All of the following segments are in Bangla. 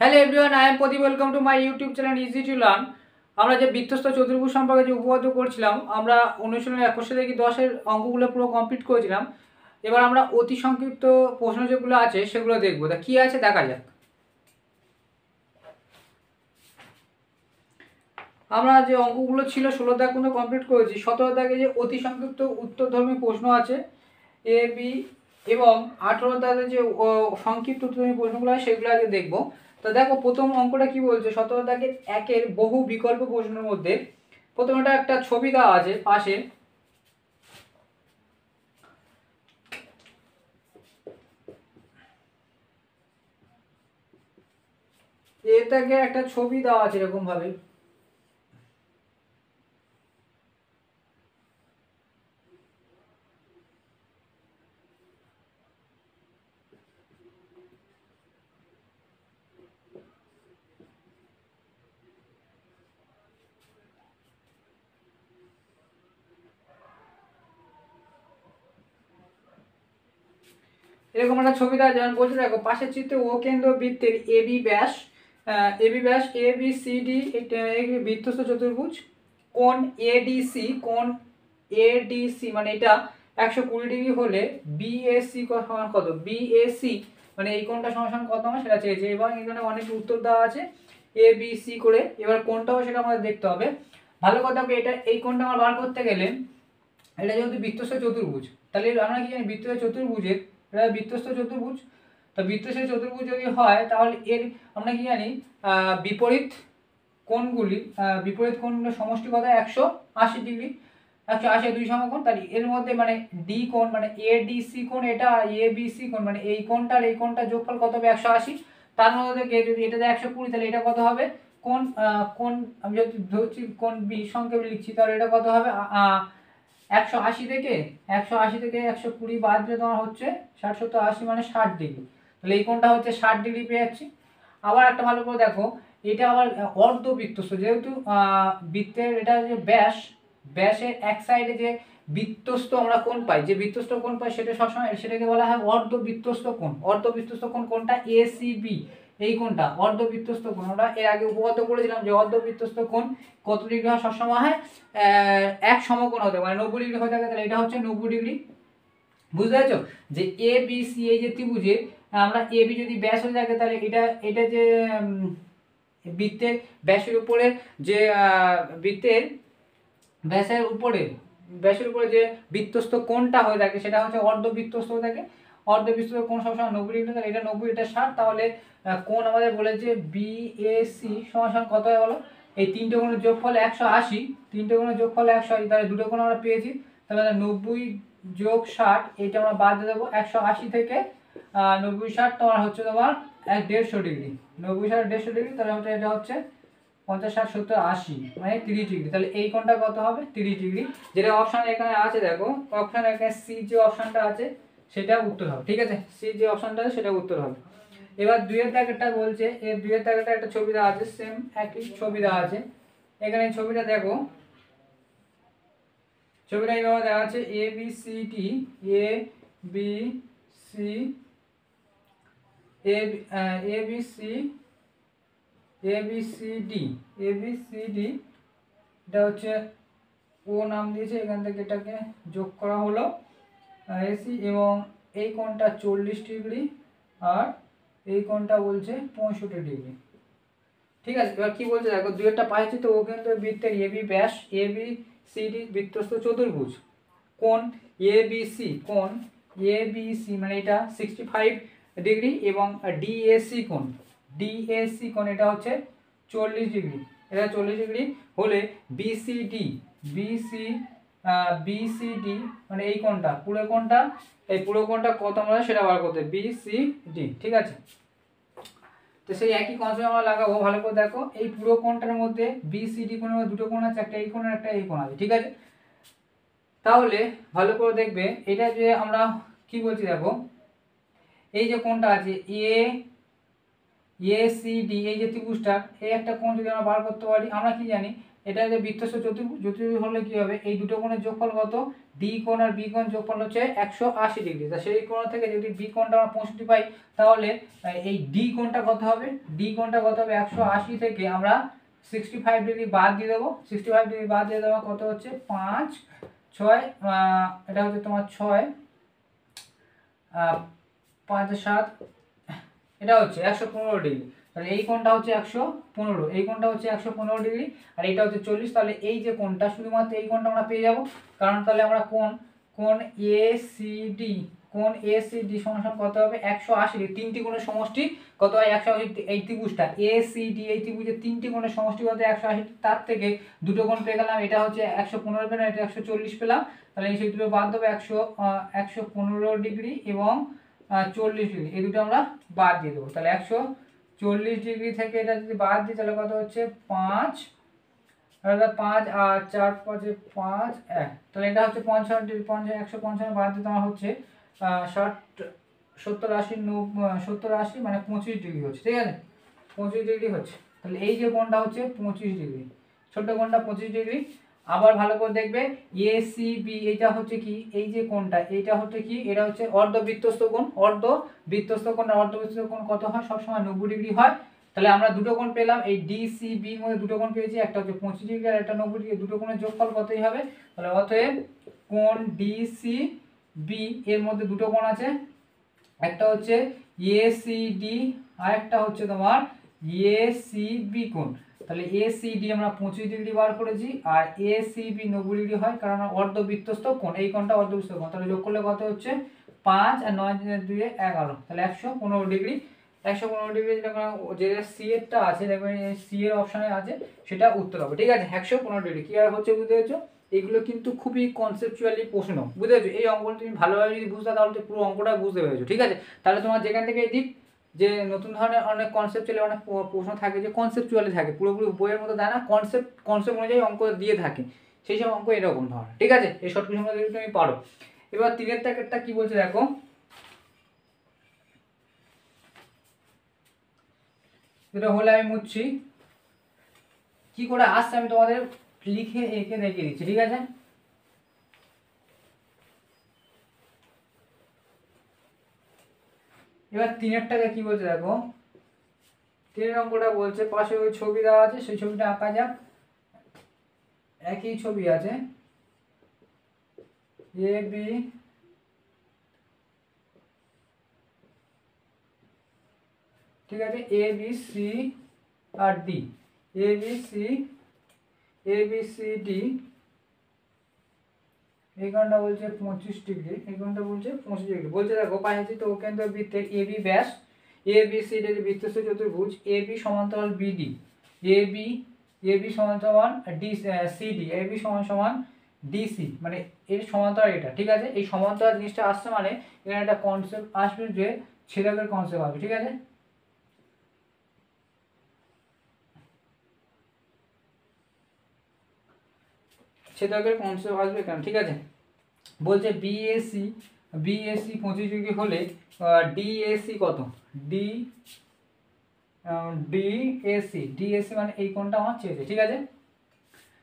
Hello everyone, I am Pradeep. Welcome to my YouTube channel easy to learn. আমরা যে বৃত্তস্থ চতুর্ভুজ সম্পর্কে যে উপপাদ্য করছিলাম, আমরা অনুশীলনের 21 থেকে 10-এর অঙ্কগুলো পুরো কমপ্লিট করেছিলাম। এবার আমরা অতি সংক্ষিপ্ত প্রশ্ন যেগুলো আছে সেগুলো দেখবো। তা কী আছে দেখা যাক। আমরা যে অঙ্কগুলো ছিল 16 দাগ পর্যন্ত কমপ্লিট করেছি। 17 দাগে যে অতি সংক্ষিপ্ত উত্তরধর্মী প্রশ্ন আছে এ বি, এবং 18 দাগে যে সংক্ষিপ্ত উত্তরধর্মী প্রশ্নগুলো আছে সেগুলো আগে দেখবো। তো দেখো প্রথম অঙ্কটা কি বলছে, 17 দাগের একের বহু বিকল্প প্রশ্নের মধ্যে প্রথমটা একটা ছবি দেওয়া আছে পাশে। এটাকে একটা ছবি দেওয়া আছে এরকম ভাবে। এরকম একটা ছবি দেওয়া যেমন বলছে, দেখো পাশের চিত্রে ও কেন্দ্র বৃত্তের এবি ব্যাস, এ বি সি ডি বৃত্তস্থ চতুর্ভুজ। কোণ এডিসি, কোণ এডিসি মানে এটা 120 ডিগ্রি হলে বিএসি সমান কত, বিএসি মানে এই কোণটা সমান কত আমার সেটা চেয়েছে। এবার এখানে অনেক উত্তর দেওয়া আছে এ বি সি করে। এবার কোণটাও সেটা আমাদের দেখতে হবে। ভালো কথা হবে, এটা এই কোণটা আমার বার করতে গেলে, এটা যেহেতু বৃত্তস্থ চতুর্ভুজ, তাহলে আমরা কি জানি বৃত্তস্থ চতুর্ভুজের, এটা বৃত্তস্থ চতুর্ভুজ। তো বৃত্তস্থ চতুর্ভুজ যদি হয় তাহলে এর আমরা কি জানি বিপরীত কোণগুলি, বিপরীত কোণগুলোর সমষ্টি কত, 180 ডিগ্রি। 180 দুই সমকোণ, তাহলে এর মধ্যে মানে ডি কোণ মানে এ ডি সি কোণ, এটা এ বি সি কোণ মানে এই কোণটার এই কোণটার যোগফল কত হবে, 180। তার মধ্যে থেকে যদি এটা 120, তাহলে এটা কত হবে, কোণ কোণ আমি যদি ধরছি কোণ বি সংক্ষেপে লিখছি, তাহলে এটা কত হবে 180 থেকে 120 বাদ দিলে তোমার হচ্ছে 60 70 80 মানে 60 ডিগ্রি। তাহলে এই কোণটা হচ্ছে 60 ডিগ্রি পেয়ে যাচ্ছি। আবার একটা ভালো করে দেখো, এটা আবার অর্ধবৃত্তস্থ, যেহেতু বৃত্তের এটা যে ব্যাস, ব্যাসের এক সাইডে যে বৃত্তস্থ আমরা কোণ পাই, যে বৃত্তস্থ কোণ পাই সেটা সবসময় সেটাকে বলা হয় অর্ধবৃত্তস্থ কোণ। অর্ধবৃত্তস্থ কোণ কোনটা, এসিবি এই কোণটা অর্ধবৃত্তস্থ কোণ। আমরা এর আগে উপপাদ্য করেছিলাম যে অর্ধবৃত্তস্থ কোণ কত ডিগ্রি হয়, সবসময় হয় এক সমকোণ হতে, মানে 90 ডিগ্রি হয়ে থাকে। তাহলে এটা হচ্ছে 90 ডিগ্রি। বুঝতে পারছো যে এ বি সি এই যে ত্রিভুজে আমরা এ বি যদি ব্যাস হয়ে থাকে, তাহলে এটা এটা যে বৃত্তের ব্যাসের উপরে যে বৃত্তের ব্যাসের উপরে যে বৃত্তস্থ কোণটা হয়ে থাকে সেটা হচ্ছে অর্ধবৃত্তস্থ হয়ে থাকে। অর্ধবৃত্তস্থ কোণ সবসময় 90 ডিগ্রি, তাহলে এটা 90 এটা 60। তাহলে কোণ আমাদের বলেছে বি এ সি সমান কত হয় বলো, এই তিনটে কোণের যোগফল 180, তিনটে কোণের যোগফল 180, তাহলে দুটো কোণ আমরা পেয়েছি। তাহলে 90 যোগ 60 এটা আমরা বাদ দিয়ে দেবো। 180 থেকে 90 60 তোমার হচ্ছে তোমার 150 ডিগ্রি। 90 60 150 ডিগ্রি, তাহলে এটা হচ্ছে 50 60 70 80 মানে 30 ডিগ্রি। তাহলে এই কোণটা কত হবে, 30 ডিগ্রি। যেটা অপশন এখানে আছে দেখো, অপশন এখানে সি যে অপশনটা আছে সেটা উত্তর হবে। ঠিক আছে, সি যে অপশনটা আছে সেটা উত্তর হবে। এবার দুইয়ের দাগেরটা বলছে, এই দুইয়ের দাগেরটা একটা ছবি দেওয়া আছে, সেম একই ছবি দেওয়া আছে। এখানে ছবিটা দেখো, ছবিটা এইভাবে দেওয়া আছে A B C D, A B C A B C ABCD, ABCD এটা হচ্ছে ও নাম দিয়েছে, এখান থেকে এটাকে যোগ করা হলো এসি, এবং এই কোণটা 40 ডিগ্রি আর এই কোণটা বলছে 65 ডিগ্রি। ঠিক আছে, এবার কি বলছে দেখো, দুইটা পাইছি তো ও কিন্তু বৃত্তের এবি ব্যাস, ABCD বৃত্তস্থ চতুর্ভুজ। কোণ ABC, কোণ ABC মানে এটা 65 ডিগ্রি, এবং ডিএসি কোণ, ডিএসি কোণ এটা হচ্ছে 40 ডিগ্রি। এটা 40 ডিগ্রি হলে বিসিডি, বিসি বিসিডি মানে এই কোণটা, পুরো কোণটা, এই পুরো কোণটা কত আমরা সেটা বার করতে, বিসিডি। ঠিক আছে, তো সেই একই কনসেপ্ট আমরা লাগাবো। ভালো করে দেখো, এই পুরো কোণটার মধ্যে বিসিডি কোণের মধ্যে দুটো কোণ আছে, একটা এই কোণ আর একটা এই কোণ আছে। ঠিক আছে, তাহলে ভালো করে দেখবে এটা যে আমরা কি বলছি দেখো, এই যে কোণটা আছে এ এ সি ডি, এই যে ত্রিভুজটা, এই একটা কোণ যদি আমরা বার করতে পারি, আমরা কি জানি এটা যে বৃত্তস্থ চতুর্ভুজ, চতুর্ভুজ হলে কি হবে, এই দুটো কোণের যোগফল কত, ডি কোণ আর বি কোণ যোগফল হচ্ছে 180 ডিগ্রি। তা সেই কোণ থেকে যদি বি কোণটা আমরা 65 পাই, তাহলে এই ডি কোণটা কত হবে, ডি কোণটা কত হবে, 180 থেকে আমরা 65 ডিগ্রি বাদ দিয়ে দেবো। 65 ডিগ্রি বাদ দিয়ে দেওয়া কত হচ্ছে 5 6, এটা হচ্ছে তোমার 6 5 7, এটা হচ্ছে 115 ডিগ্রি। তাহলে এই কোণটা হচ্ছে 115, এই কোণটা হচ্ছে 115 ডিগ্রি, আর এটা হচ্ছে 40। তাহলে এই যে কোণটা, শুধুমাত্র এই কোণটা আমরা পেয়ে যাব, কারণ তাহলে আমরা কোণ এসিডি, কোণ এসিডি সমান কত হবে, 180 ডিগ্রি। তিনটি কোণের সমষ্টি কত হয় 180। এই ত্রিভুজটা এসিডি, এই ত্রিভুজের তিনটি কোণের সমষ্টি কত 180। তার থেকে দুটো কোণ পেয়ে গেলাম, এটা হচ্ছে 115 পেলাম, এটা 140 পেলাম। তাহলে এই সেই দুটো বাদ দেবো, 115 ডিগ্রি এবং 40 ডিগ্রি, এই দুটো আমরা বাদ দিয়ে দেবো। তাহলে 140 ডিগ্রি থেকে এটা যদি বাদ দিই, তাহলে কত হচ্ছে 5, 5 আর 4 5 5 1, তাহলে এটা হচ্ছে 55 ডিগ্রি। 155 বাদ দিতে আমার হচ্ছে 60 70 80 90 70 80, মানে 25 ডিগ্রি হচ্ছে, ঠিক আছে, 25 ডিগ্রি হচ্ছে। তাহলে এই যে কোণটা হচ্ছে 25 ডিগ্রি, ছোট্ট কোণটা 25 ডিগ্রি। আবার ভালো করে দেখবে, এসিবি এটা হচ্ছে কি, এই যে কোণটা এইটা হচ্ছে কি, এটা হচ্ছে অর্ধবৃত্তস্থ কোণ। অর্ধবৃত্তস্থ কোণ, অর্ধবৃত্তস্থ কোণ কত হয়, সবসময় 90 ডিগ্রি হয়। তাহলে আমরা দুটো কোণ পেলাম, এই ডিসিবি এর মধ্যে দুটো কোণ পেয়েছি, একটা হচ্ছে 25 ডিগ্রি আর একটা 90 ডিগ্রি। দুটো কোণের যোগফল কতই হবে, তাহলে অতএব কোণ ডিসিবি এর মধ্যে দুটো কোণ আছে, একটা হচ্ছে এসিডি আর একটা হচ্ছে তোমার এসিবি কোণ। তাহলে এসিডি আমরা 25 ডিগ্রি বার করেছি, আর এসিবি 90 ডিগ্রি হয়, কারণ অর্ধবৃত্তস্থ কোণ, এই কোণটা অর্ধবৃত্তস্থ কোণ। তাহলে যোগ করলে কত হচ্ছে 5 আর 9 2 11, তাহলে 115 ডিগ্রি। 115 ডিগ্রি যে সি এরটা আছে, দেখবেন সি এর অপশনে আছে, সেটা উত্তর হবে, ঠিক আছে। 115 ডিগ্রি কি আর হচ্ছে, বুঝতে পেরেছো? এগুলো কিন্তু খুবই কনসেপচুয়ালি প্রশ্ন, বুঝতে পেরেছো? এই অঙ্কটা তুমি ভালোভাবে যদি বুঝতে, তাহলে তো পুরো অঙ্কটা বুঝতে পেরেছো, ঠিক আছে। তাহলে তোমার যেখান থেকে এই দিক যে নতুন ধরনের অনেক কনসেপচুয়ালি অনেক প্রশ্ন থাকে, যে কনসেপচুয়ালি থাকে, পুরোপুরি বইয়ের মতো দেয় না, কনসেপ্ট অনুযায়ী অঙ্ক দিয়ে থাকে, সেই সব অঙ্ক এরকম ধরনের, ঠিক আছে। এই শর্ট কোশ্চেন যদি তুমি পারো। এবার 3-এর টাকেরটা কি বলছে দেখো, যেটা হলে আমি মুছছি, কি করে আসছে আমি তোমাদের লিখে এঁকে দেখিয়ে দিচ্ছি, ঠিক আছে। এবার 3-এর টাকা কি বলছে দেখো, 3 অঙ্কটা বলছে পাশে ওই ছবি দেওয়া আছে, সেই ছবিটা আঁকা যাক। একই ছবি আছে, এ বি, ঠিক আছে, A B C R D, A B C D. এই কোণটা বলছে 25 ডিগ্রি, এই কোণটা বলছে 25 ডিগ্রি। বলছে দেখো পাশে তো কেন্দ্র বৃত্তের এ বি ব্যাস, এ বি সি ডি বৃত্তস্থ চতুর্ভুজ, এ বি সমান্তরাল বিডি, এ বি সমান ডি সিডি, এ বি সমান ডিসি, মানে এর সমান্তরাল এটা, ঠিক আছে। এই সমান্তরাল জিনিসটা আসছে মানে এখানে একটা কনসেপ্ট আসবে, যে ছেদকের কনসেপ্ট আসবে, ঠিক আছে। ছেদকের কনসেপ্ট আসবে এখানে, ঠিক আছে। বলছে বিএসি 25 ডিগ্রি হলে ডিএসি কত, ডিএসি মানে এই কোণটা আমার চেয়েছে, ঠিক আছে।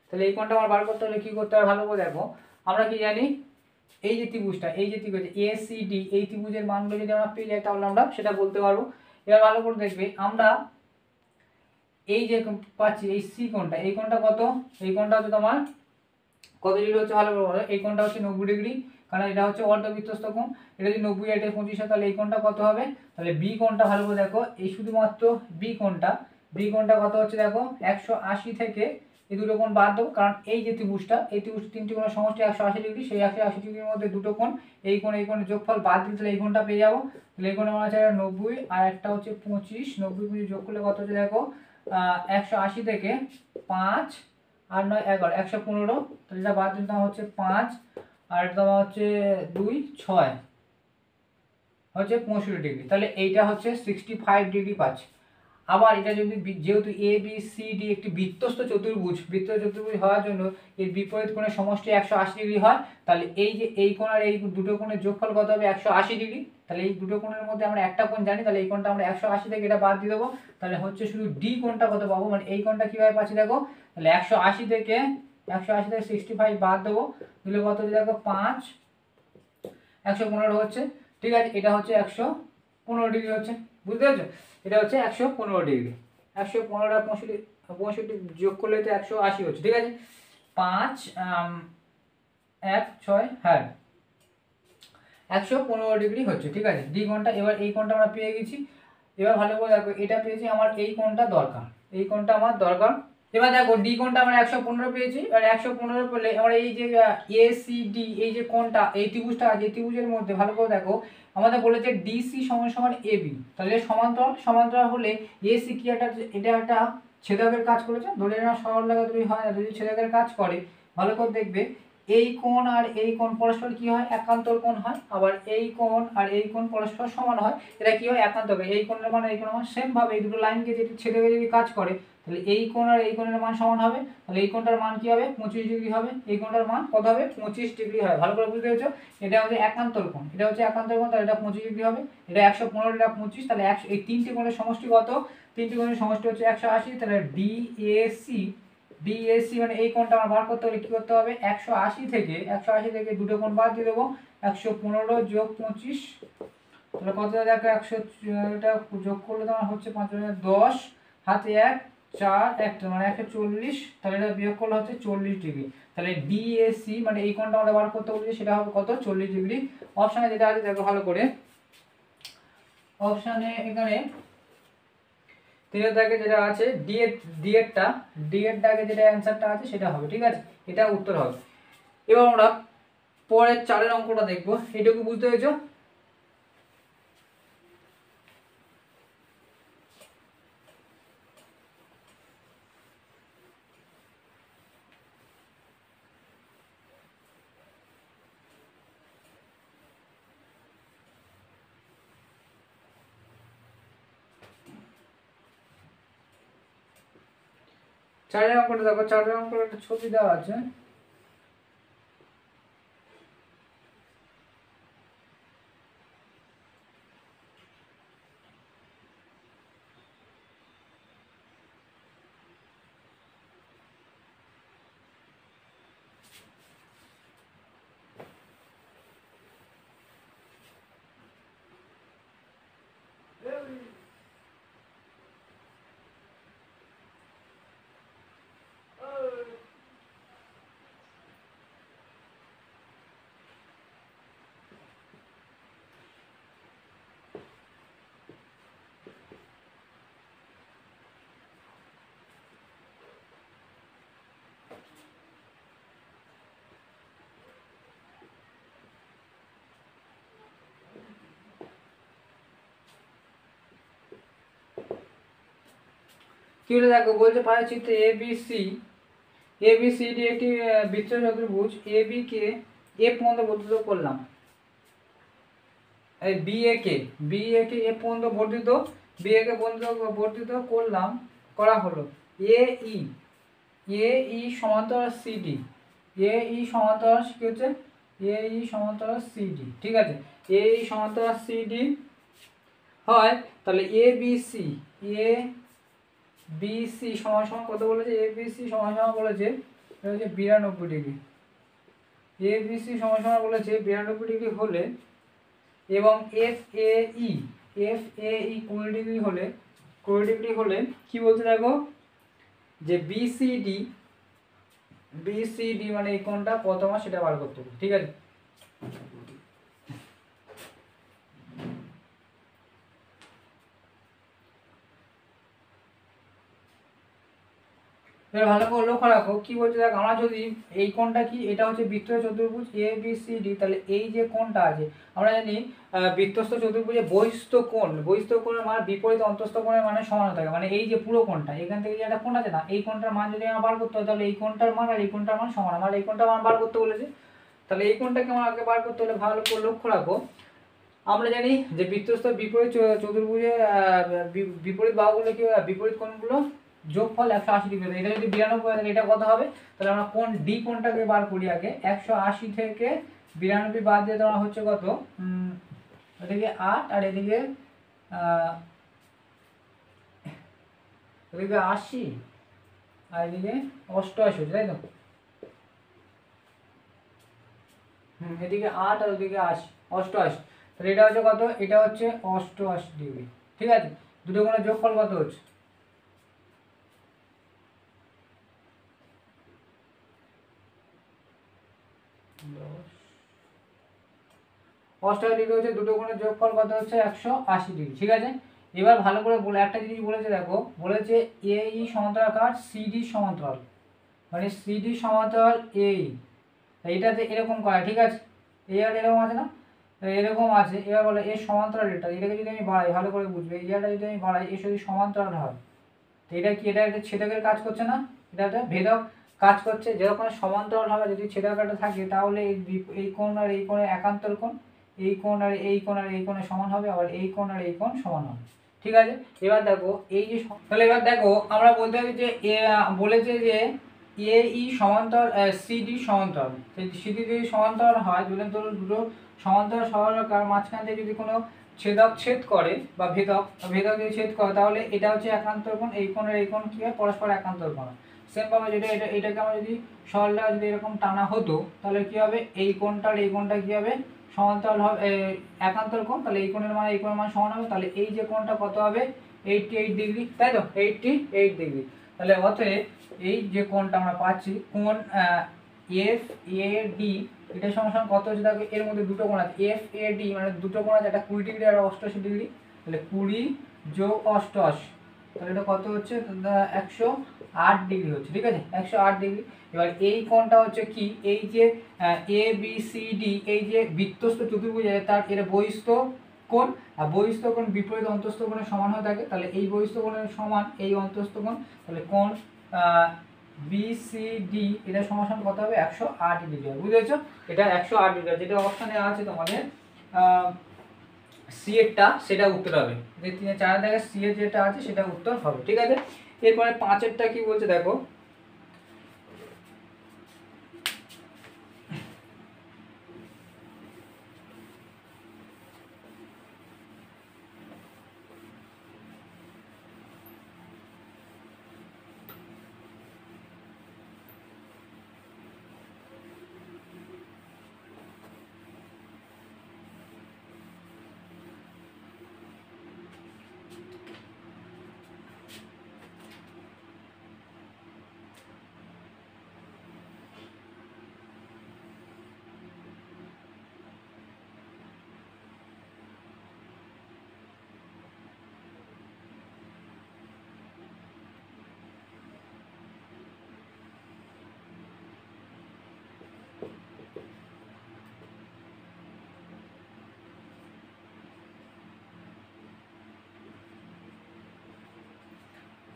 তাহলে এই কোণটা আমার বার করতে হলে কি করতে হবে, ভালো করে দেখো। আমরা কি জানি, এই যে ত্রিভুজটা, এই যে ত্রিভুজ এসিডি, এই ত্রিভুজের মানগুলো যদি আমরা পেয়ে যাই, তাহলে আমরা সেটা বলতে পারবো। এবার ভালো করে দেখবে, আমরা এই যে পাচ্ছি এই সি কোণটা, এই কোণটা কত, এই কোণটা হচ্ছে তোমার কত ডিগ্রি হচ্ছে, ভালো করে, এই কোণটা হচ্ছে 90 ডিগ্রি, কারণ এটা হচ্ছে অর্ধবৃত্তস্থ কোণ। এটা যদি 90 এটা 25 হয়, তাহলে এই কোণটা কত হবে, তাহলে বি কোণটা ভালো করে দেখো, এই শুধুমাত্র বি কোণটা কত হচ্ছে দেখো, 180 থেকে এই দুটো কোণ বাদ দেবো, কারণ এই যে ত্রিভুজটা, এই ত্রিভুজ তিনটি কোণের সমষ্টি 180 ডিগ্রি, সেই 180 ডিগ্রির মধ্যে দুটো কোণ, এই কোণের যোগফল বাদ দিলে তাহলে এই কোণটা পেয়ে যাবো। তাহলে এই কোণ আমার আছে 90 আর একটা হচ্ছে 25, 90 যোগ করলে কত হচ্ছে দেখো, 180 থেকে 5 আর 9 11, 115, তাহলে এটা বাদ দিলে তোমার হচ্ছে 5 আর তোমার হচ্ছে 2 6 হচ্ছে 65 ডিগ্রি। তাহলে এইটা হচ্ছে 65 ডিগ্রি পাচ্ছে। আবার এটা যদি যেহেতু এ বি সি ডি একটি বৃত্তস্থ চতুর্ভুজ হওয়ার জন্য এর বিপরীত কোণের সমষ্টি 180 ডিগ্রি হয়, তাহলে এই যে এই কোণ আর এই দুটো কোণের যোগফল কত হবে 180 ডিগ্রি। তাহলে এই দুটো কোণের মধ্যে আমরা একটা কোণ জানি, তাহলে এই কোণটা আমরা 180 থেকে এটা বাদ দিয়ে দেবো, তাহলে হচ্ছে শুধু ডি কোণটা কত পাবো, মানে এই কোণটা কিভাবে পাচ্ছি দেখো, তাহলে 180 থেকে 65 বাদ দেবো, দিলে কত দেখো 5 115 হচ্ছে। ঠিক আছে, এটা হচ্ছে 115 ডিগ্রি হচ্ছে, বুঝতে পারছো? এটা হচ্ছে 115 ডিগ্রি, 115 আর 65 যোগ করলে তো 180 হচ্ছে। ঠিক আছে, 5 1 6 হ্যাঁ 115 ডিগ্রি হচ্ছে। ঠিক আছে, ডি কোণটা, এবার এই কোণটা আমরা পেয়ে গেছি। এবার ভালো করে দেখো, এটা পেয়েছি, আমার এই কোণটা দরকার, এই কোণটা আমার দরকার। এবার দেখো ডি কোণটা আমরা 115 পেয়েছি, আর 115 পেলে আমরা এই যে এ সি ডি এই যে কোণটা, এই ত্রিভুজটা আছে, এই ত্রিভুজের মধ্যে ভালো করে দেখো আমাদের বলেছে ডিসি সমান সমান এবি, তাহলে সমান্তরাল হলে এসি কি একটা, এটা একটা ছেদকের কাজ করেছে, ধরে নেওয়া সরল রেখা যদি হয়, যদি ছেদকের কাজ করে, ভালো করে দেখবে এই কোণ আর এই কোণ পরস্পর কি হয়, একান্তর কোণ হয়। আবার এই কোণ আর এই কোণ পরস্পর সমান হয়, এটা কি হয়, একান্তর। এই কোণের মান এই কোণের মান সেম ভাবে এই দুটো লাইনকে যদি ছেদকে যদি কাজ করে, তাহলে এই কোণ আর এই কোণের মান সমান হবে, তাহলে এই কোণটার মান কি হবে 25 ডিগ্রি হবে, এই কোণটার মান কত হবে 25 ডিগ্রি হবে। ভালো করে বুঝতে পেরেছো? এটা হচ্ছে একান্তর কোণ, এটা হচ্ছে একান্তর কোণ, তাহলে এটা 25 ডিগ্রি হবে। এটা 115, এটা 25, তাহলে এই তিনটি কোণের সমষ্টি কত, তিনটি কোণের সমষ্টি হচ্ছে 180। তাহলে ডিএসি মানে এই কোণটা আমার বার করতে হলে কি করতে হবে, 180 থেকে দুটো কোণ বাদ দিয়ে দেবো, 115 যোগ 25, তাহলে কত দেখো 100, এটা যোগ করলে তোমার হচ্ছে 5 10 হাতে 1 4 একটা মানে 140, তাহলে এটা বিয়োগ করলে হচ্ছে 40 ডিগ্রি। তাহলে ডিএসি মানে এই কোণটা আমরা বার করতে বলেছি, সেটা হবে কত 40 ডিগ্রি। অপশনে যেটা আছে দেখো ভালো করে, অপশনে এখানে 3 দাগে যেটা আছে ডি এর দাগে যেটা অ্যান্সারটা আছে সেটা হবে। ঠিক আছে, এটা উত্তর হবে। এবার আমরা পরের 4 অঙ্কটা দেখবো, এটুকু বুঝতে পেরেছো? চারের অঙ্কটা দেখো, চারের অঙ্কের একটা ছবি দেওয়া আছে, কি হলো দেখো, বলছে পায়ের চিত্রে এবিসিডি একটি বৃত্ত চতুর্ভুজ এ বি কে এ পর্যন্ত বর্ধিত করলাম, এই বি এ কে এ পর্যন্ত বর্ধিত করলাম, করা হলো এ ই সমান্তরাল সিডি, সমান্তরাল কি হচ্ছে সমান্তরাল সিডি। ঠিক আছে, সমান্তরাল সিডি হয়, তাহলে এ বিসি সমান সমান কত বলেছে, এ বিসি সমান সমান বলেছে এটা হচ্ছে 92 ডিগ্রি, এ বিসি সমান সমান বলেছে 92 ডিগ্রি হলে, এবং এফ এ ই 20 ডিগ্রি হলে কি বলতে দেখো, যে বিসিডি মানে এই কোণটা কত মাস সেটা বার করতে হবে। ঠিক আছে, এবার ভালো করে লক্ষ্য রাখো কি বলছে দেখ, আমরা যদি এই কোণটা কি, এটা হচ্ছে বৃত্তীয় চতুর্ভুজ এ বি সি ডি, তাহলে এই যে কোণটা আছে আমরা জানি বৃত্তস্থ চতুর্ভুজে বহিস্থ কোণের মানে বিপরীত অন্তস্থ কোণের মানে সমান থাকে, মানে এই যে পুরো কোণটা এখান থেকে যে একটা কোণ আছে না, এই কোণটার মান যদি আমরা বার করতে হয়, তাহলে এই কোণটার মান আর এই কোণটার মান সমান, আমার এই কোণটার মান বার করতে বলেছে, তাহলে এই কোণটাকে আমার আগে বার করতে হলে ভালো করে লক্ষ্য রাখো, আমরা জানি যে বৃত্তস্থ বিপরীত চতুর্ভুজে বিপরীত বাহুগুলো কি বিপরীত কোণগুলো যোগফল 180 ডিগ্রি। এটা যদি 92 হয় তাহলে এটা কত হবে? তাহলে আমরা কোণ ডি কোণটাকে বার করি আগে। 180 থেকে 92 বাদ দিয়ে তোমার হচ্ছে কত? এদিকে 8 আর এদিকে এদিকে 80 আর এদিকে 88 হচ্ছে, তাই তো? এদিকে 8 আর ওদিকে 80, 88। তাহলে এটা হচ্ছে কত? এটা হচ্ছে 88 ডিগ্রি। ঠিক আছে, দুটো কোণের যোগফল কত হচ্ছে? 88 ডিগ্রি হচ্ছে, দুটো কোণের যোগফল কত হচ্ছে? 180 ডিগ্রি। ঠিক আছে, এবার ভালো করে বলে একটা জিনিস বলেছে, দেখো বলেছে এই সমান্তরাল সিডি সমান্তরাল, মানে সিডি সমান্তরাল এই, এইটাতে এরকম করা, ঠিক আছে? এই আর এরকম আছে না, এরকম আছে। এবার বলে এর সমান্তরাল এটাকে যদি আমি বাড়াই, ভালো করে বুঝবে, এই জায়গাটা যদি আমি বাড়াই, এর যদি সমান্তরাল হয়, তো এটা কি? এটা একটা ছেদকের কাজ করছে না, এটা একটা ভেদক কাজ করছে। যখন সমান্তরাল হবে, যদি ছেদক একটা থাকে, তাহলে এই কোণ আর এই কোণের একান্তর কোণ, এই কোণ আর এই কোণ আর এই কোণের সমান হবে, আবার এই কোণ আর এই কোণ সমান হবে। ঠিক আছে, এবার দেখো এই যে, তাহলে এবার দেখো আমরা বলতে পারি যে বলেছে যে এ ই সমান্তরাল সিডি সমান্তরাল। সিডি যদি সমান্তরাল হয়, যদি ধরো দুটো সমান্তরাল সরলরেখার মাঝখান থেকে যদি কোনো ছেদক ছেদ করে বা ভেদক যদি ছেদ করে, তাহলে এটা হচ্ছে একান্তর কোণ, এই কোণের এই কোণ কি হয়? পরস্পর একান্তর কোণ। সেম ভাবে যেটা এটাকে আমরা যদি সরলরেখা যদি এরকম টানা হতো, তাহলে কি হবে? এই কোণটা আর এই কোণটা কি হবে? সমান্তরাল হবে, একান্তর কোণ। তাহলে এই কোণের মান এই কোণের মান সমান হবে। তাহলে এই যে কোণটা কত হবে? 88 ডিগ্রি, তাই তো? 88 ডিগ্রি। তাহলে অতএব এই যে কোণটা আমরা পাচ্ছি, কোণ এফ এ ডি, এটা সমান কত হচ্ছে? দেখো এর মধ্যে দুটো কোণ আছে, এফ এ ডি মানে দুটো কোণ আছে, একটা 20 ডিগ্রি আর 88 ডিগ্রি। তাহলে 20 যোগ 88, তাহলে এটা কত হচ্ছে? 108 ডিগ্রি হচ্ছে। ঠিক আছে, 108 ডিগ্রি। এবার এই কোণটা হচ্ছে কি? এই যে এ বি সি ডি, এই যে বৃত্তস্থ চতুর্ভুজ আছে, তার এর বহিস্থ কোণ, আর বহিস্থ কোণ বিপরীত অন্তস্থ কোণের সমান হয়ে থাকে। তাহলে এই বহিস্থ কোণের সমান এই অন্তস্থ কোণ, তাহলে কোণ বিসিডি এটা সমান কত হবে? 108 ডিগ্রি। বুঝেছো? এটা 108 ডিগ্রি, যেটা অপশনে আছে তোমাদের সি এরটা, সেটা উত্তর হবে। যে 3 4 দেখে সি এর যেটা আছে সেটা উত্তর হবে। ঠিক আছে, এরপরে 5 এরটা কি বলছে দেখো।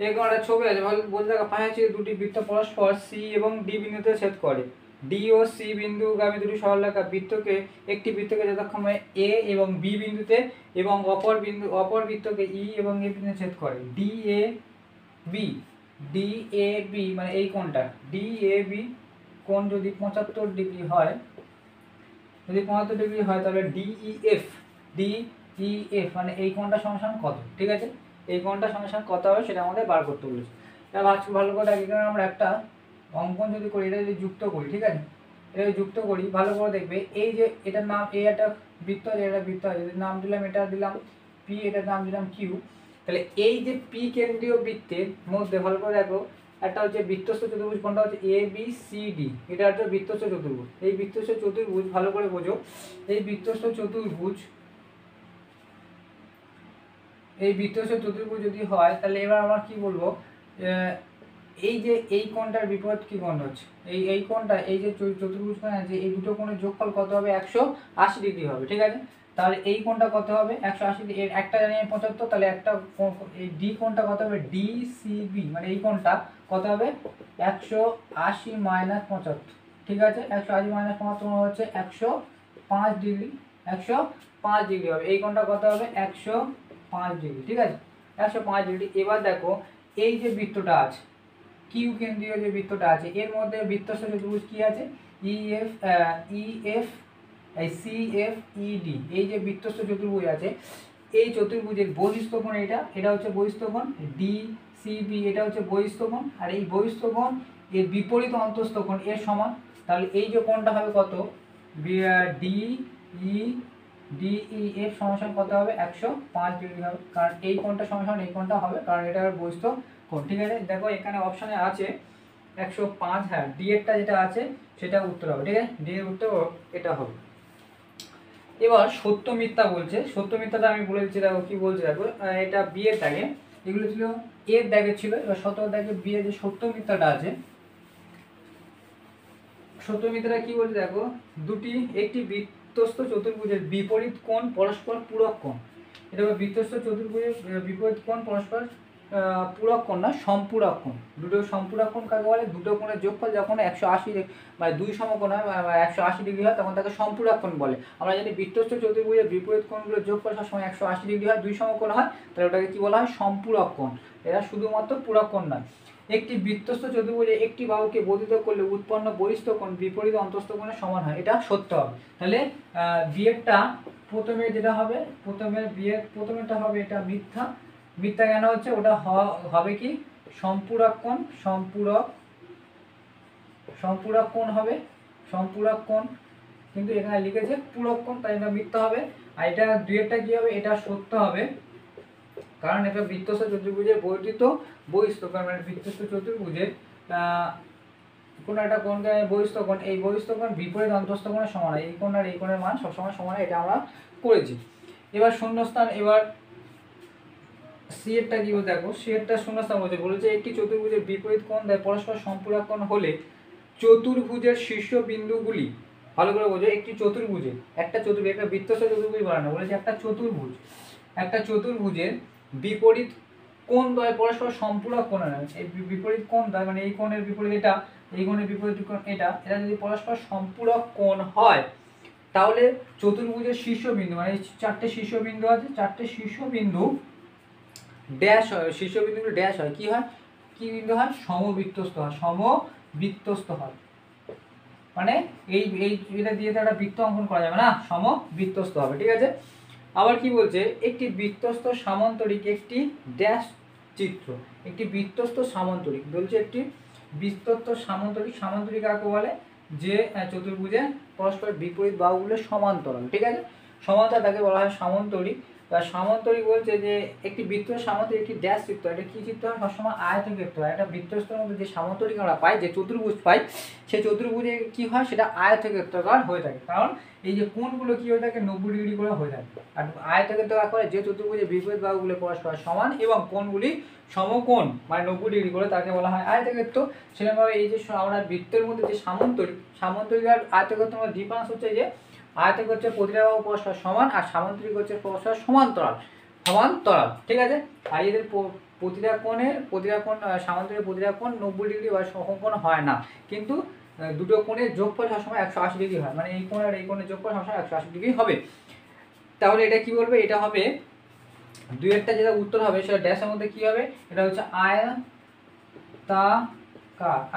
এরকম একটা ছবি আছে, বলতে থাকা পাশাপাশি দুটি বৃত্ত পরস্পর সি এবং ডি বিন্দুতে ছেদ করে। ডি ও সি বিন্দুগামী দুটি সরলরেখা একটি বৃত্তকে যথাক্রমে এ এবং বি বিন্দুতে এবং অপর বৃত্তকে ই এবং এ বিন্দুতে ছেদ করে। ডি এ বি মানে এই কোণটা ডি এ বি কোণ যদি 75 ডিগ্রি হয়, তাহলে ডিইএফ মানে এই কোণটা সমান কত? ঠিক আছে, এই কোণটা সমান কত হবে সেটা আমাদের বার করতে বলেছে। তাহলে ভালো করে এখানে আমরা একটা অঙ্কন যদি করি, এটা যদি যুক্ত করি, ঠিক আছে, এটা যদি যুক্ত করি ভালো করে দেখবে, এই যে এটার নাম এ, একটা বৃত্ত আছে, এটা বৃত্ত আছে, নাম দিলাম, এটা দিলাম পি, এটার নাম দিলাম কিউ। তাহলে এই যে পি কেন্দ্রীয় বৃত্তের মধ্যে ভালো করে দেখো, একটা হচ্ছে বৃত্তস্থ চতুর্ভুজ, কোনটা হচ্ছে এ বি সি ডি, এটা হচ্ছে বৃত্তস্থ চতুর্ভুজ। এই বৃত্তস্থ চতুর্ভুজ ভালো করে বোঝো, এই বৃত্তস্থ চতুর্ভুজ যদি হয়, তাহলে এবার আমরা কি বলবো, এই যে এই কোণটার বিপরীত কি কোণ হচ্ছে? এই কোণটা, এই যে চতুর্ভুজ কোণ আছে, এই দুটো কোণের যোগফল কত হবে? 180 ডিগ্রি হবে। ঠিক আছে, তাহলে এই কোণটা কত হবে? 180 ডিগ্রি। এর একটা জানি 75, তাহলে একটা এই ডি কোণটা কত হবে? ডিসিবি মানে এই কোণটা কত হবে? 180 মাইনাস 75। ঠিক আছে, 180 মাইনাস 75 হচ্ছে 105 ডিগ্রি, 105 ডিগ্রি হবে। এই কোণটা কত হবে 105 ডিগ্রি, ঠিক আছে 105 ডিগ্রি। এবার দেখো এই যে বৃত্তটা আছে কিউ কেন্দ্রীয় যে বৃত্তটা আছে এর মধ্যে বৃত্তস্থ চতুর্ভুজ কি আছে ইএফ সিএফ ইডি, এই যে বৃত্তস্থ চতুর্ভুজ আছে এই চতুর্ভুজের বহিস্থ কোণ এটা হচ্ছে বহিস্থ কোণ, ডি সিবি এটা হচ্ছে বহিস্থ কোণ, আর এই বহিস্থ কোণ এর বিপরীত অন্তস্থ কোণ এর সমান। তাহলে এই যে কোণটা হবে কত ডিই এর সমান কত হবে 105 ডিগ্রি হবে, কারণ এই কোণটা সমান এই কোণটা হবে কারণ এটা বহিস্থ কোণ, ঠিক আছে। দেখো এখানে অপশানে আছে 105, হ্যাঁ ডি এরটা যেটা আছে সেটা উত্তর হবে, ঠিক আছে ডি এর উত্তর এটা হবে। এবার সত্য মিথ্যা বলছে, সত্য মিথ্যাটা আমি বলে দিচ্ছি, দেখো কি বলছে দেখো এটা বি এর দাগে, এগুলো ছিল এর দাগে ছিল, এবার সত্য দাগে বি এর যে সত্য মিথ্যাটা আছে সত্য মিথ্যাটা কি বলছে দেখো একটি বৃত্তস্থ চতুর্ভুজের বিপরীত কোণ পরস্পর পূরক কোণ, এটা বৃত্তস্থ চতুর্ভুজের বিপরীত কোণ পরস্পর পূরক কোণ না সম্পূরক কোণ, দুটো সম্পূরক কোণ কাকে বলে দুটো কোণের যোগফল যখন 180 মানে দুই সমকোণ হয় 180 ডিগ্রি হয় তখন তাকে সম্পূরক কোণ বলে। আমরা জানি বৃত্তস্থ চতুর্ভুজের বিপরীত কোণগুলোর যোগফল সবসময় 180 ডিগ্রি হয়, দুই সমকোণ হয়, তাহলে ওটাকে কি বলা হয় সম্পূরক কোণ। এরা শুধুমাত্র পূরক কোণ নয়। একটি বৃত্তস্থ চতুর্ভুজে একটি বাহুকে বর্ধিত করলে উৎপন্ন বহিস্থ কোণ বিপরীত অন্তস্থ কোণের সমান হয়, এটা সত্য হবে। তাহলে বিয়েরটা প্রথমে যেটা হবে প্রথমেটা হবে এটা মিথ্যা, মিথ্যা কেন হচ্ছে ওটা হবে কি সম্পূরক কোণ, সম্পূরক কোণ হবে সম্পূরক কোণ, কিন্তু এখানে লিখেছে পূরক কোণ তাই এটা মিথ্যা হবে। আর এটা দুইয়েরটা কি হবে এটা সত্য হবে, কারণ এটা বৃত্তস্থ চতুর্ভুজের বর্ধিত বহিস্থ কোণ, মানে বৃত্তস্থ চতুর্ভুজের কোন একটা কোণকে বহিস্থ কোণ, এই বহিস্থ কোণ বিপরীত অন্তস্থ কোণের সমান হয়, এই কোণ আর এই কোণের মান সবসময় সমান হয়, এটা আমরা করেছি। এবার শূন্যস্থান, এবার সি এরটা কি বলতে দেখো সি এরটা শূন্যস্থান বলেছে একটি চতুর্ভুজের বিপরীত কোণ দ্বয় পরস্পর সম্পূরক কোণ হলে চতুর্ভুজের শীর্ষ বিন্দুগুলি, ভালো করে বোঝো একটি চতুর্ভুজের একটা বৃত্তস্থ চতুর্ভুজ বলা না, বলেছে একটা চতুর্ভুজের বিপরীত কোণ দ্বয় পরস্পর সম্পূরক কোণ হয়, এই বিপরীত কোণ দ্বয় মানে এই কোণের বিপরীত এটা, এই কোণের বিপরীত কোণ এটা যদি পরস্পর সম্পূরক কোণ হয় তাহলে চতুর্ভুজের শীর্ষবিন্দু মানে চারটে শীর্ষবিন্দু আছে, চারটে শীর্ষবিন্দু ড্যাশ হয়, শীর্ষবিন্দুগুলো ড্যাশ হয়, কি হয় কি বিন্দু হয় সমবৃত্তস্থ হয়, মানে এই এটা দিয়ে তো একটা বৃত্ত অঙ্কন করা যাবে না, সমবৃত্তস্থ হবে, ঠিক আছে। আবার কি বলছে একটি বৃত্তস্থ সামান্তরিক একটি ড্যাশ চিত্র, একটি বৃত্তস্থ সামান্তরিক বলছে একটি বৃত্তস্থ সামান্তরিক কাকে বলে যে চতুর্ভুজে পরস্পর বিপরীত বাহুগুলো সমান্তরাল, ঠিক আছে সমান্তরাল তাকে বলা হয় সামান্তরিক। বা সামান্তরিক বলছে যে একটি বৃত্তস্থ সামান্তরিক একটি ড্যাশ চিত্র, এটা কি চিত্র হয় সবসময় আয়তক্ষেত্র হয়, একটা বৃত্তস্থের মধ্যে যে সামান্তরিক আমরা পাই যে চতুর্ভুজ পাই সেই চতুর্ভুজে কি হয় সেটা আয়তক্ষেত্রাকার হয়ে থাকে, কারণ এই যে কোণগুলো কি হয়ে থাকে 90 ডিগ্রি করে হয়ে থাকে, আর আয়তক্ষেত্রাকার করে যে চতুর্ভুজের বিপরীত বাহুগুলো পরস্পর সমান এবং কোণগুলি সমকোণ মানে 90 ডিগ্রি করে তাকে বলা হয় আয়তক্ষেত্র। সেরকমভাবে এই যে আমরা বৃত্তের মধ্যে যে সামান্তরিক আর আয়তক্ষেত্রের মধ্যে ডিফারেন্স হচ্ছে যে আয়তক্ষেত্রের প্রতিটা বাহু পরস্পর সমান আর সামান্তরিক হচ্ছে পরস্পর সমান্তরাল, ঠিক আছে। আর এদের প্রতিটা কোণ সামান্তরিক প্রতিটা কোণ 90 ডিগ্রি বা সমকোণ হয় না, কিন্তু দুটো কোণের যোগফল সবসময় 180 ডিগ্রি হয়, মানে এই কোণ আর এই কোণের যোগফল সবসময় 180 ডিগ্রি হবে। তাহলে এটা কি বলবে এটা হবে দুইয়েরটা যেটা উত্তর হবে সেটা ড্যাশের মধ্যে কি হবে এটা হচ্ছে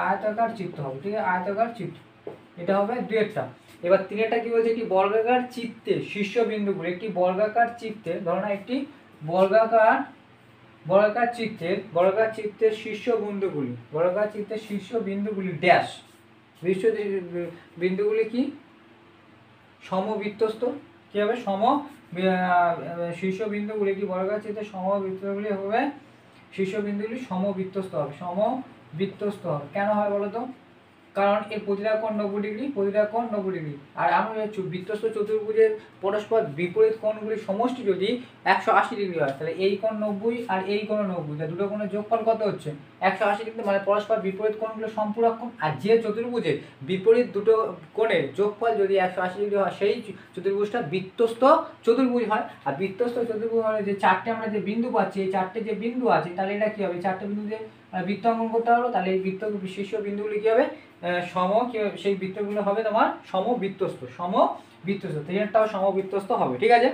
আয়তাকার চিত্র হবে, ঠিক আছে আয়তাকার চিত্র এটা হবে দুইয়েরটা। এবার তিনেরটা কি বলছে একটি বর্গাকার চিত্তে শীর্ষবিন্দুগুলি, একটি বর্গাকার চিত্তে ধরো না একটি বর্গাকার চিত্তের শীর্ষ বিন্দুগুলি ড্যাশ বিন্দুগুলি কি সমবৃত্তস্থ, কি হবে শীর্ষবিন্দুগুলি কি বর্গাকার চিত্তের সমবৃত্তগুলি হবে শীর্ষবিন্দুগুলি সমবৃত্তস্থ হবে, কেন হয় বলো তো, কারণ এর প্রতিটা কোণ 90 ডিগ্রি, আর আমরা বৃত্তস্থ চতুর্ভুজের পরস্পর বিপরীত কোণগুলির সমষ্টি যদি 180 ডিগ্রি হয় তাহলে এই কোণ 90 আর এই কোণ 90, তাহলে দুটো কোণের যোগফল কত হচ্ছে 180 ডিগ্রি, মানে পরস্পর বিপরীত কোণগুলো সম্পূরক কোণ। আর যে চতুর্ভুজের বিপরীত দুটো কোণের যোগফল যদি 180 ডিগ্রি হয় সেই চতুর্ভুজটা বৃত্তস্থ চতুর্ভুজ হয়। আর বৃত্তস্থ চতুর্ভুজ মানে যে চারটে আমরা যে বিন্দু পাচ্ছি এই চারটে যে বিন্দু আছে তাহলে এটা কি হবে চারটে বিন্দুতে বৃত্ত অঙ্কন করতে হলো, তাহলে এই শীর্ষ বিন্দুগুলি কি হবে সেই বৃত্তগুলো হবে তোমার সমবৃত্তস্থ বৃত্তস্থ, 3টাও সমবৃত্তস্থ হবে, ঠিক আছে।